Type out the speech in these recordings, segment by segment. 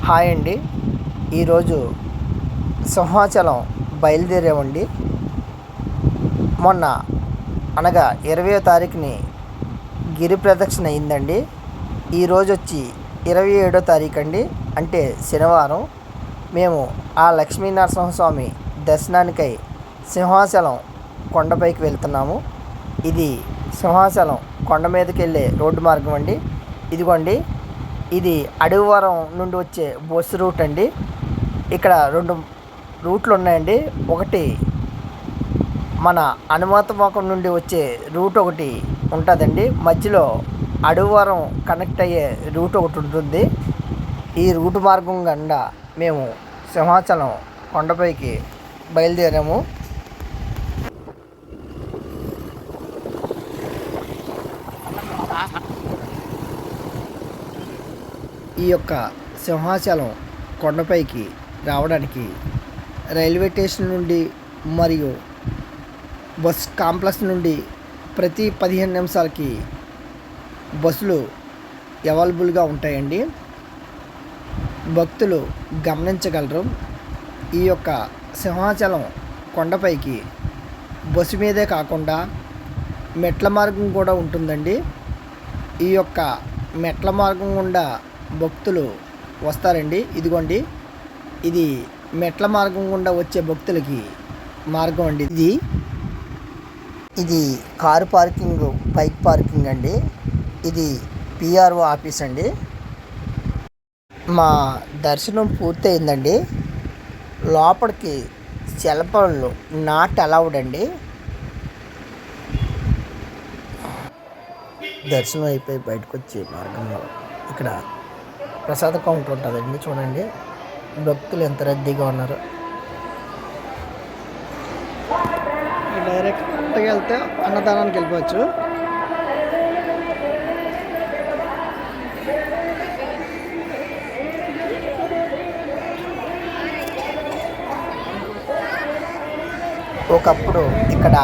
Hi అండి. ఈరోజు సింహాచలం బయలుదేరామండి. మొన్న అనగా 20వ తారీఖుని గిరి ప్రదక్షిణ అయిందండి. ఈరోజు వచ్చి 27వ తారీఖు అండి, అంటే శనివారం. మేము ఆ లక్ష్మీనరసింహస్వామి దర్శనానికై సింహాచలం కొండపైకి వెళ్తున్నాము. ఇది సింహాచలం కొండ మీదకి వెళ్ళే రోడ్డు మార్గం అండి. ఇదిగోండి, ఇది అడవివరం నుండి వచ్చే బస్సు రూట్ అండి. ఇక్కడ 2 రూట్లు ఉన్నాయండి. ఒకటి మన అనుమతమోకం నుండి వచ్చే రూట్ ఒకటి ఉంటుందండి. మధ్యలో అడవివరం కనెక్ట్ అయ్యే రూట్ ఒకటి ఉంటుంది. ఈ రూట్ మార్గం గుండా మేము సింహాచలం కొండపైకి బయలుదేరాము. ఈ యొక్క సింహాచలం కొండపైకి రావడానికి రైల్వే స్టేషన్ నుండి మరియు బస్ కాంప్లెక్స్ నుండి ప్రతి 15 నిమిషాలకి బస్సులు అవైలబుల్గా ఉంటాయండి. భక్తులు గమనించగలరు. ఈ యొక్క సింహాచలం కొండపైకి బస్సు మీదే కాకుండా మెట్ల మార్గం కూడా ఉంటుందండి. ఈ యొక్క మెట్ల మార్గం గుండా భక్తులు వస్తారండి. ఇదిగోండి, ఇది మెట్ల మార్గం గుండా వచ్చే భక్తులకి మార్గం అండి. ఇది కారు పార్కింగ్, బైక్ పార్కింగ్ అండి. ఇది పిఆర్ఓ ఆఫీస్ అండి. మా దర్శనం పూర్తయిందండి. లోపలికి సెల్ఫోన్లు నాట్ అలౌడ్ అండి. దర్శనం అయిపోయి బయటకు వచ్చే మార్గంలో ఇక్కడ ప్రసాద కౌంటర్ ఉంటుందండి. చూడండి, భక్తులు ఎంత రద్దీగా ఉన్నారు. డైరెక్ట్గా వెళ్తే అన్నదానానికి వెళ్ళిపోవచ్చు. ఒకప్పుడు ఇక్కడ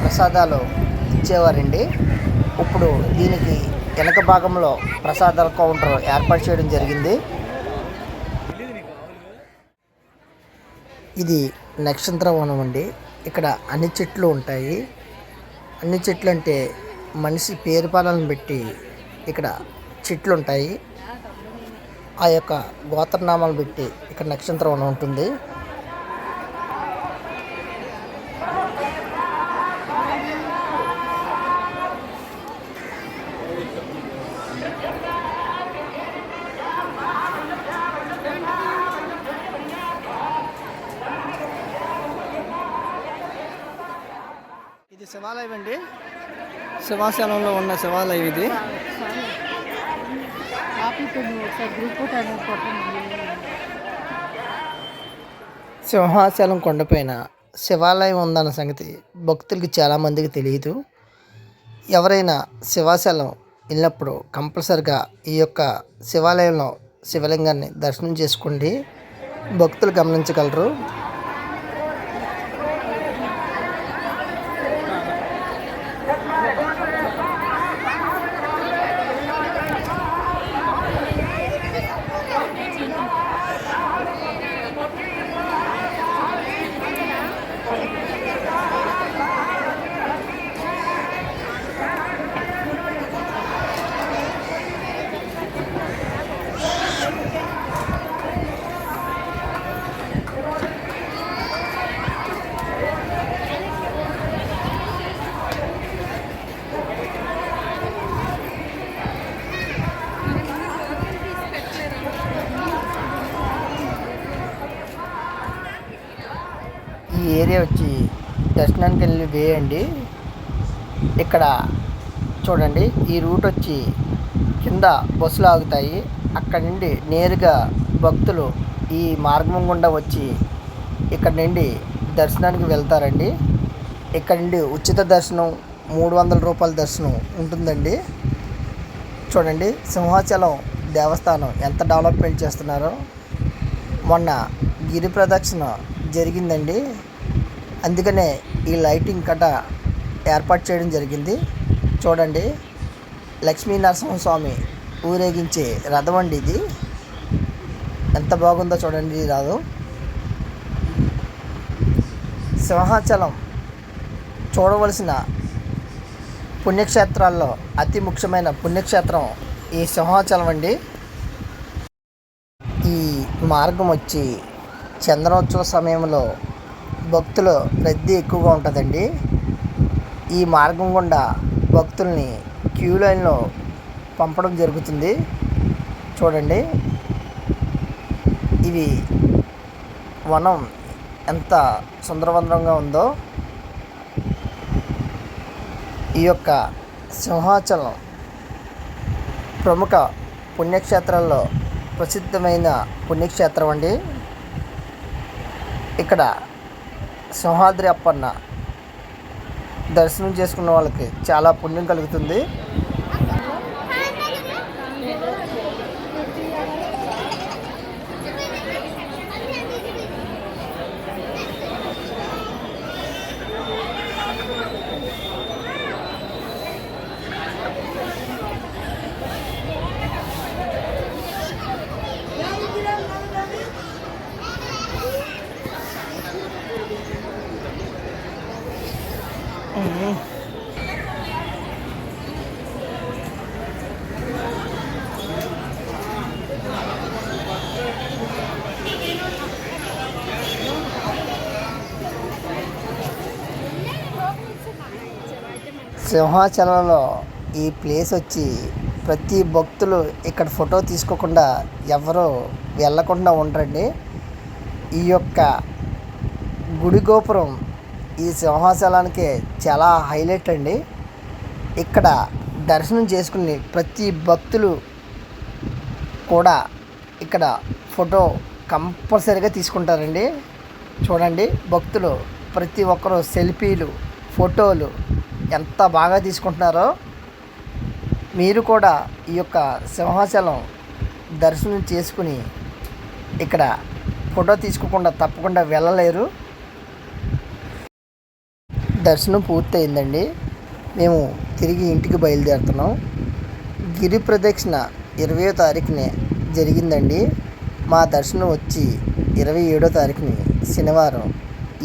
ప్రసాదాలు ఇచ్చేవారండి. ఇప్పుడు దీనికి వెనక భాగంలో ప్రసాదాల కౌంటర్ ఏర్పాటు చేయడం జరిగింది. ఇది నక్షత్రవనం అండి. ఇక్కడ అన్ని చెట్లు ఉంటాయి. అన్ని చెట్లు అంటే మనిషి పేరు పాలన పెట్టి ఇక్కడ చెట్లు ఉంటాయి. ఆ యొక్క గోత్రనామాలు పెట్టి ఇక్కడ నక్షత్రవనం ఉంటుంది. ఇది శివాలయం అండి. సింహాచలంలో ఉన్న శివాలయం ఇది. సింహాచలం కొండపైన శివాలయం ఉందన్న సంగతి భక్తులకి చాలామందికి తెలియదు. ఎవరైనా సింహాచలం వెళ్ళినప్పుడు కంపల్సరిగా ఈ యొక్క శివాలయంలో శివలింగాన్ని దర్శనం చేసుకోండి. భక్తులు గమనించగలరు. ఈ ఏరియా వచ్చి దర్శనానికి వెళ్ళి వే అండి. ఇక్కడ చూడండి, ఈ రూట్ వచ్చి కింద బస్సులు ఆగుతాయి. అక్కడి నుండి నేరుగా భక్తులు ఈ మార్గం గుండా వచ్చి ఇక్కడ నుండి దర్శనానికి వెళ్తారండి. ఇక్కడ నుండి ఉచిత దర్శనం, 300 రూపాయల దర్శనం ఉంటుందండి. చూడండి, సింహాచలం దేవస్థానం ఎంత డెవలప్మెంట్ చేస్తున్నారో. మొన్న గిరి ప్రదక్షిణ జరిగిందండి. అందుకనే ఈ లైటింగ్ కట్ట ఏర్పాటు చేయడం జరిగింది. చూడండి, లక్ష్మీనరసింహస్వామి ఊరేగించే రథం అండి ఇది. ఎంత బాగుందో చూడండి. రాదు సింహాచలం చూడవలసిన పుణ్యక్షేత్రాల్లో అతి ముఖ్యమైన పుణ్యక్షేత్రం ఈ సింహాచలం అండి. ఈ మార్గం వచ్చి చంద్రోత్సవ సమయంలో భక్తుల రద్దీ ఎక్కువగా ఉంటుందండి. ఈ మార్గం గుండా భక్తుల్ని క్యూ లైన్లో పంపడం జరుగుతుంది. చూడండి, ఇది వనం ఎంత సుందరవందరంగా ఉందో. ఈ యొక్క సింహాచలం ప్రముఖ పుణ్యక్షేత్రాల్లో ప్రసిద్ధమైన పుణ్యక్షేత్రం అండి. ఇక్కడ సింహాద్రి అప్పన్న దర్శనం చేసుకున్న వాళ్ళకి చాలా పుణ్యం కలుగుతుంది. సింహాచలంలో ఈ ప్లేస్ వచ్చి ప్రతి భక్తులు ఇక్కడ ఫోటో తీసుకోకుండా ఎవరు వెళ్ళకుండా ఉండరండి. ఈ యొక్క గుడి గోపురం ఈ సింహాచలానికి చాలా హైలైట్ అండి. ఇక్కడ దర్శనం చేసుకుని ప్రతి భక్తులు కూడా ఇక్కడ ఫోటో కంపల్సరీగా తీసుకుంటారండి. చూడండి, భక్తులు ప్రతి ఒక్కరూ సెల్ఫీలు, ఫోటోలు ఎంత బాగా తీసుకుంటున్నారో. మీరు కూడా ఈ యొక్క సింహాచలం దర్శనం చేసుకుని ఇక్కడ ఫోటో తీసుకోకుండా తప్పకుండా వెళ్ళలేరు. దర్శనం పూర్తయిందండి. మేము తిరిగి ఇంటికి బయలుదేరుతున్నాం. గిరి ప్రదక్షిణ 20వ తారీఖునే జరిగిందండి. మా దర్శనం వచ్చి 27వ తారీఖుని శనివారం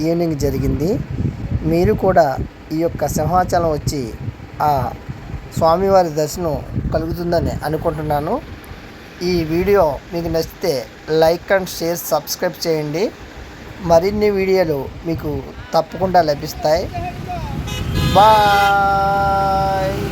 ఈవినింగ్ జరిగింది. మీరు కూడా ఈ యొక్క సింహాచలం వచ్చి ఆ స్వామివారి దర్శనం కలుగుతుందని అనుకుంటున్నాను. ఈ వీడియో మీకు నచ్చితే లైక్ అండ్ షేర్, సబ్స్క్రైబ్ చేయండి. మరిన్ని వీడియోలు మీకు తప్పకుండా లభిస్తాయి. బాయ్.